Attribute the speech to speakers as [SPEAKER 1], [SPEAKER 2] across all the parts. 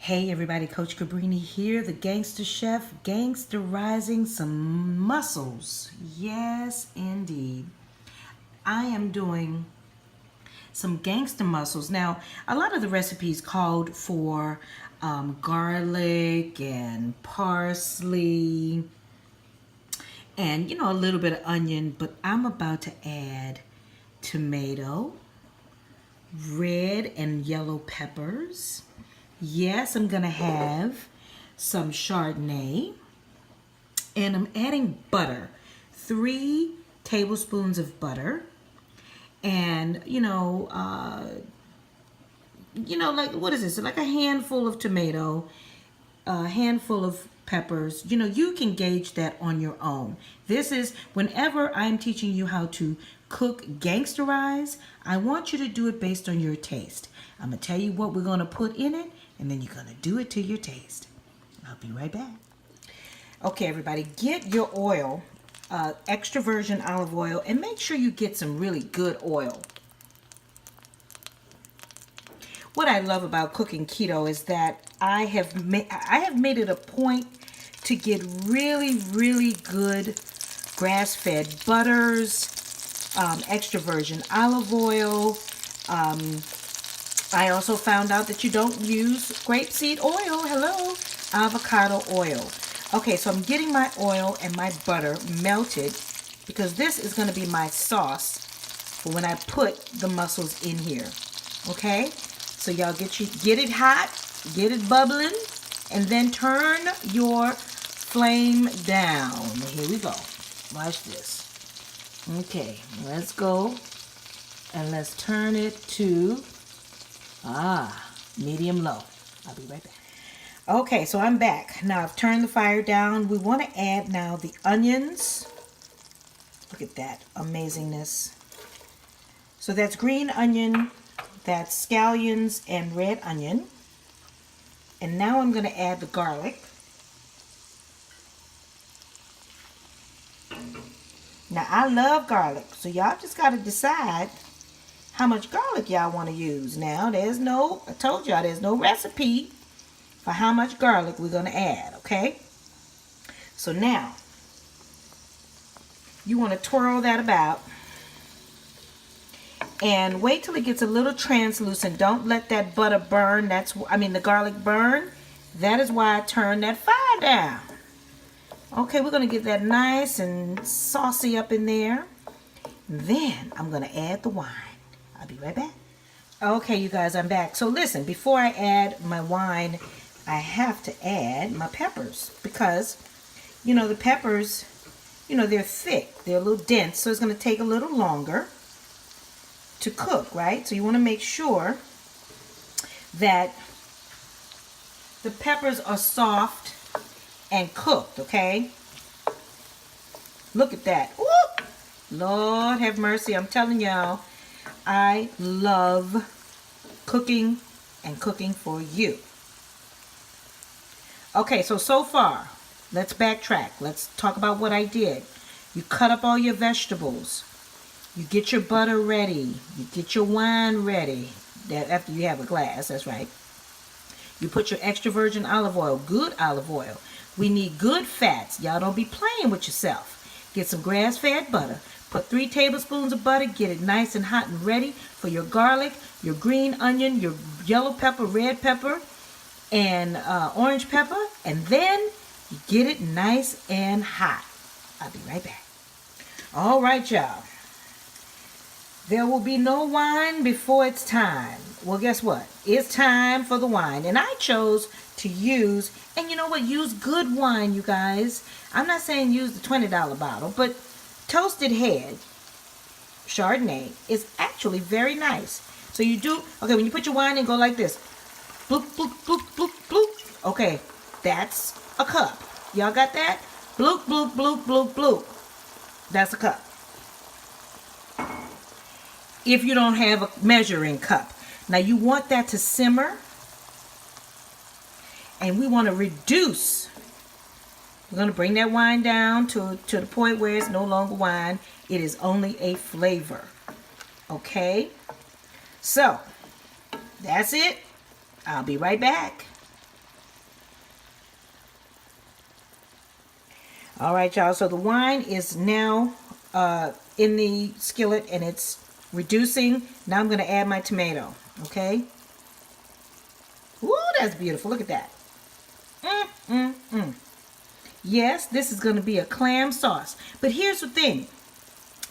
[SPEAKER 1] Hey everybody, Coach Cabrini here, the Gangsta Chef, gangsterizing some muscles. Yes, indeed. I am doing some gangsta mussels. Now, a lot of the recipes called for garlic and parsley and, a little bit of onion, but I'm about to add tomato, red and yellow peppers. Yes, I'm going to have some Chardonnay. And I'm adding butter. 3 tablespoons of butter. And, like, what is this? Like a handful of tomato, a handful of peppers. You can gauge that on your own. This is, whenever I'm teaching you how to cook gangsterize, I want you to do it based on your taste. I'm going to tell you what we're going to put in it, and then you're going to do it to your taste. I'll be right back. Okay, everybody, get your oil, extra virgin olive oil, and make sure you get some really good oil. What I love about cooking keto is that I have made it a point to get really, really good grass-fed butters, extra virgin olive oil. I also found out that you don't use grapeseed oil. Hello, avocado oil. Okay, so I'm getting my oil and my butter melted because this is going to be my sauce for when I put the mussels in here. Okay, so y'all get it hot, get it bubbling, and then turn your flame down. Here we go. Watch this. Okay, let's go and let's turn it to medium low. I'll be right back. Okay, so I'm back. Now I've turned the fire down. We want to add now the onions. Look at that amazingness. So that's green onion, that's scallions and red onion. And now I'm going to add the garlic. Now I love garlic, so y'all just got to decide how much garlic y'all want to use. Now I told y'all there's no recipe for how much garlic we're going to add, okay? So now, you want to twirl that about and wait till it gets a little translucent. Don't let that butter burn. The garlic burn. That is why I turned that fire down. Okay, we're going to get that nice and saucy up in there. Then I'm going to add the wine. I'll be right back. Okay, you guys, I'm back. So listen, before I add my wine, I have to add my peppers because, the peppers, they're thick. They're a little dense, so it's going to take a little longer to cook, right? So you want to make sure that the peppers are soft and cooked, okay? Look at that. Ooh! Lord have mercy. I'm telling y'all, I love cooking and cooking for you. Okay, so far, let's backtrack. Let's talk about what I did. You cut up all your vegetables. You get your butter ready. You get your wine ready. After you have a glass, that's right. You put your extra virgin olive oil, good olive oil. We need good fats. Y'all don't be playing with yourself. Get some grass-fed butter. Put 3 tablespoons of butter. Get it nice and hot and ready for your garlic, your green onion, your yellow pepper, red pepper, and orange pepper. And then you get it nice and hot. I'll be right back. All right, y'all. There will be no wine before it's time. Well, guess what? It's time for the wine. And I chose to use, and you know what? Use good wine, you guys. I'm not saying use the $20 bottle, but Toasted Head Chardonnay is actually very nice. So you do, okay, when you put your wine in, go like this. Bloop, bloop, bloop, bloop, bloop. Okay, that's a cup. Y'all got that? Bloop, bloop, bloop, bloop, bloop. That's a cup. If you don't have a measuring cup. Now you want that to simmer. And we want to reduce. We're going to bring that wine down to the point where it's no longer wine. It is only a flavor. Okay? So, that's it. I'll be right back. All right, y'all. So the wine is now in the skillet and it's reducing. Now I'm going to add my tomato. Okay. Ooh, that's beautiful. Look at that. Yes, this is going to be a clam sauce. But here's the thing.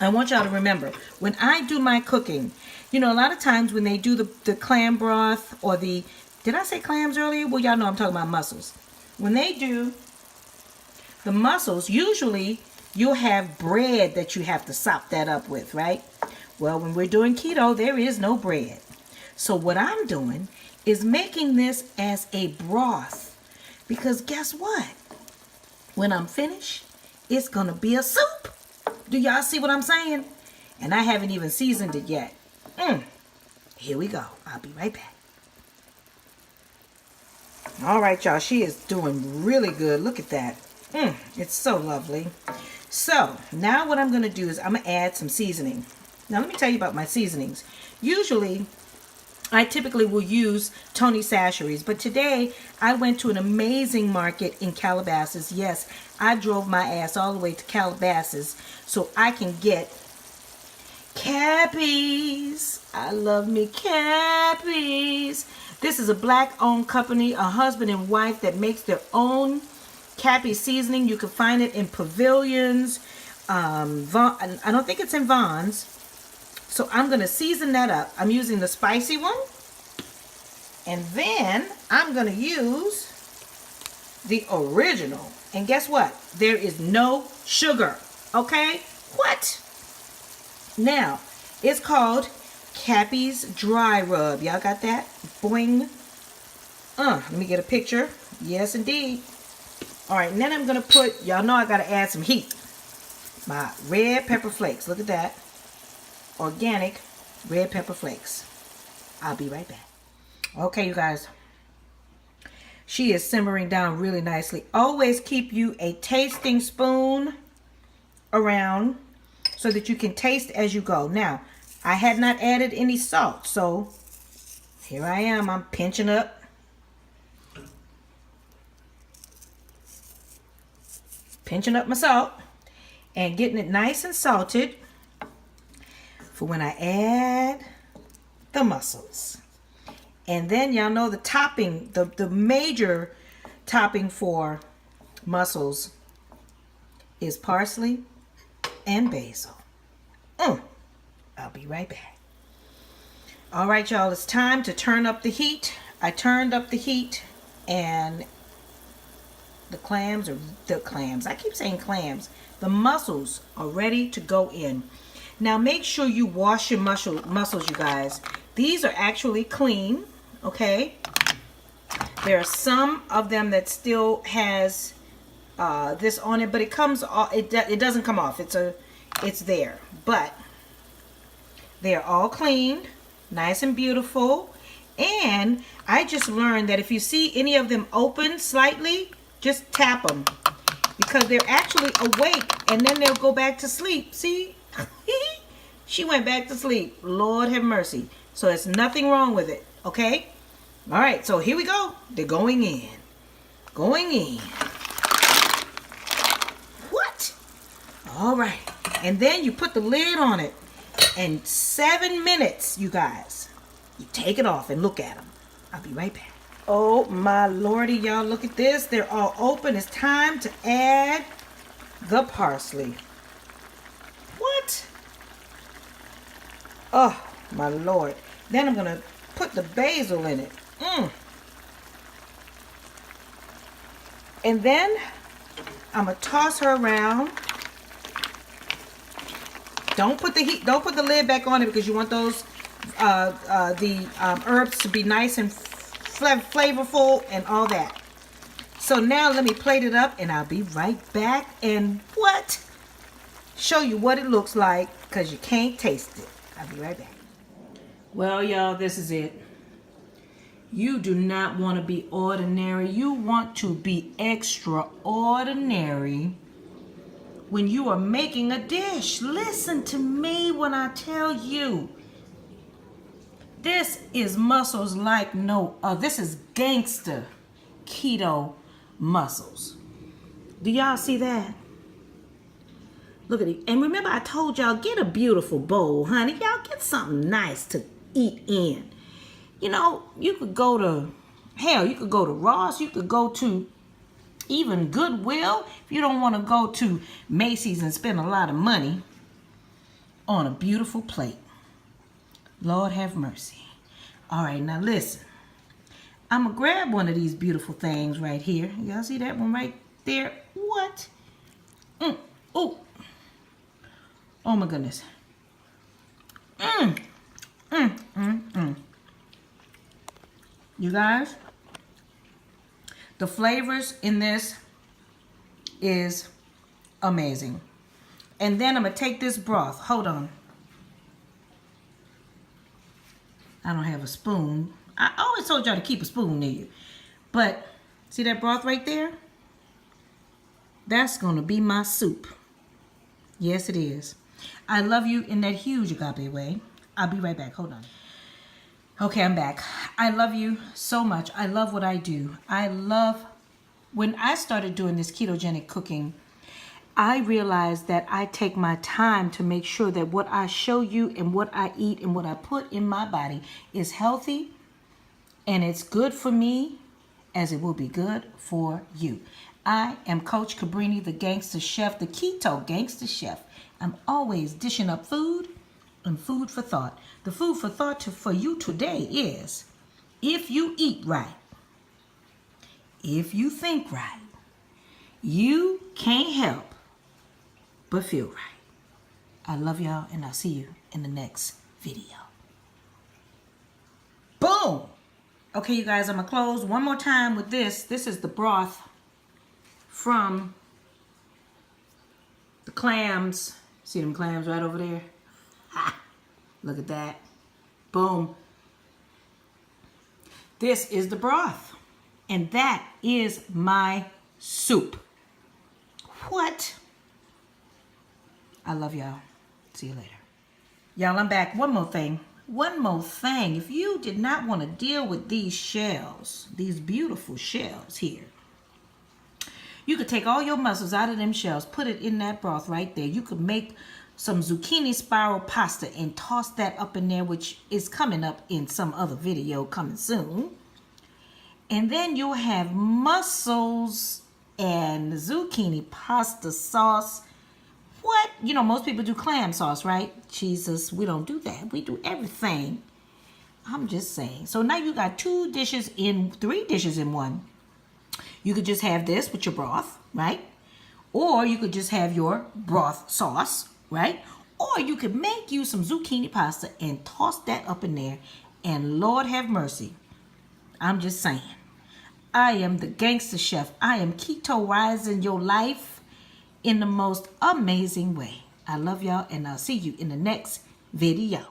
[SPEAKER 1] I want y'all to remember, when I do my cooking, you know, a lot of times when they do the clam broth or the, did I say clams earlier? Well, y'all know I'm talking about mussels. When they do the mussels, usually you'll have bread that you have to sop that up with, right? Well, when we're doing keto, there is no bread. So what I'm doing is making this as a broth. Because guess what? When I'm finished, it's going to be a soup. Do y'all see what I'm saying? And I haven't even seasoned it yet. Here we go. I'll be right back. All right, y'all. She is doing really good. Look at that. It's so lovely. So now what I'm going to do is I'm going to add some seasoning. Now let me tell you about my seasonings. Usually I typically will use Tony Chachere's, but today I went to an amazing market in Calabasas. Yes, I drove my ass all the way to Calabasas so I can get Cappies. I love me Cappies. This is a black-owned company, a husband and wife that makes their own Cappy seasoning. You can find it in Pavilions. I don't think it's in Vaughn's. So I'm going to season that up. I'm using the spicy one. And then I'm going to use the original. And guess what? There is no sugar. Okay? What? Now, it's called Cappy's Dry Rub. Y'all got that? Boing. Let me get a picture. Yes, indeed. All right, and then I'm going to put, y'all know I got to add some heat. My red pepper flakes. Look at that. Organic red pepper flakes. I'll be right back. Okay, you guys. She is simmering down really nicely. Always keep you a tasting spoon around so that you can taste as you go. Now, I had not added any salt, so here I am. I'm pinching up. Pinching up my salt and getting it nice and salted for when I add the mussels. And then y'all know the topping, the major topping for mussels is parsley and basil. I'll be right back. All right, y'all, it's time to turn up the heat. I turned up the heat and the I keep saying clams. The mussels are ready to go in. Now make sure you wash your mussels, you guys. These are actually clean, okay? There are some of them that still has this on it, but it comes off. It doesn't come off. It's there, but they are all clean, nice and beautiful. And I just learned that if you see any of them open slightly, just tap them because they're actually awake and then they'll go back to sleep. See? She went back to sleep. Lord have mercy. So there's nothing wrong with it. Okay? All right. So here we go. They're going in. Going in. What? All right. And then you put the lid on it. And 7 minutes, you guys. You take it off and look at them. I'll be right back. Oh my lordy, y'all, look at this. They're all open. It's time to add the parsley. What? Oh my lord. Then I'm going to put the basil in it. And then I'm going to toss her around. Don't put the lid back on it because you want those herbs to be nice and flavorful and all that. So now let me plate it up and I'll be right back and show you what it looks like because you can't taste it. I'll be right back. Well, y'all, this is it. You do not want to be ordinary. You want to be extraordinary when you are making a dish. Listen to me when I tell you. This is mussels like no other. This is Gangsta Keto Mussels. Do y'all see that? Look at it. And remember, I told y'all, get a beautiful bowl, honey. Y'all get something nice to eat in. You know, you could go to, hell, you could go to Ross. You could go to even Goodwill. If you don't want to go to Macy's and spend a lot of money on a beautiful plate. Lord have mercy. All right, now listen. I'm going to grab one of these beautiful things right here. Y'all see that one right there? What? Oh. Oh my goodness. You guys, the flavors in this is amazing. And then I'm going to take this broth. Hold on. I don't have a spoon. I always told y'all to keep a spoon near you. But see that broth right there? That's going to be my soup. Yes, it is. I love you in that huge agape way. I'll be right back. Hold on. Okay, I'm back. I love you so much. I love what I do. I love, when I started doing this ketogenic cooking, I realized that I take my time to make sure that what I show you and what I eat and what I put in my body is healthy and it's good for me as it will be good for you. I am Coach Cabrini, the Gangsta Chef, the Keto Gangsta Chef. I'm always dishing up food and food for thought. The food for thought for you today is, if you eat right, if you think right, you can't help but feel right. I love y'all, and I'll see you in the next video. Boom! Okay, you guys, I'm going to close one more time with this. This is the broth from the clams. See them clams right over there? Ha! Look at that. Boom. This is the broth. And that is my soup. What? I love y'all. See you later. Y'all, I'm back. One more thing. If you did not want to deal with these shells, these beautiful shells here, you could take all your mussels out of them shells, put it in that broth right there. You could make some zucchini spiral pasta and toss that up in there, which is coming up in some other video coming soon. And then you'll have mussels and zucchini pasta sauce. What? You know, most people do clam sauce, right? Jesus, we don't do that. We do everything. I'm just saying. So now you got 3 dishes in one. You could just have this with your broth, right? Or you could just have your broth sauce, right? Or you could make you some zucchini pasta and toss that up in there. And Lord have mercy. I'm just saying. I am the Gangsta Chef. I am keto-rising your life in the most amazing way. I love y'all, and I'll see you in the next video.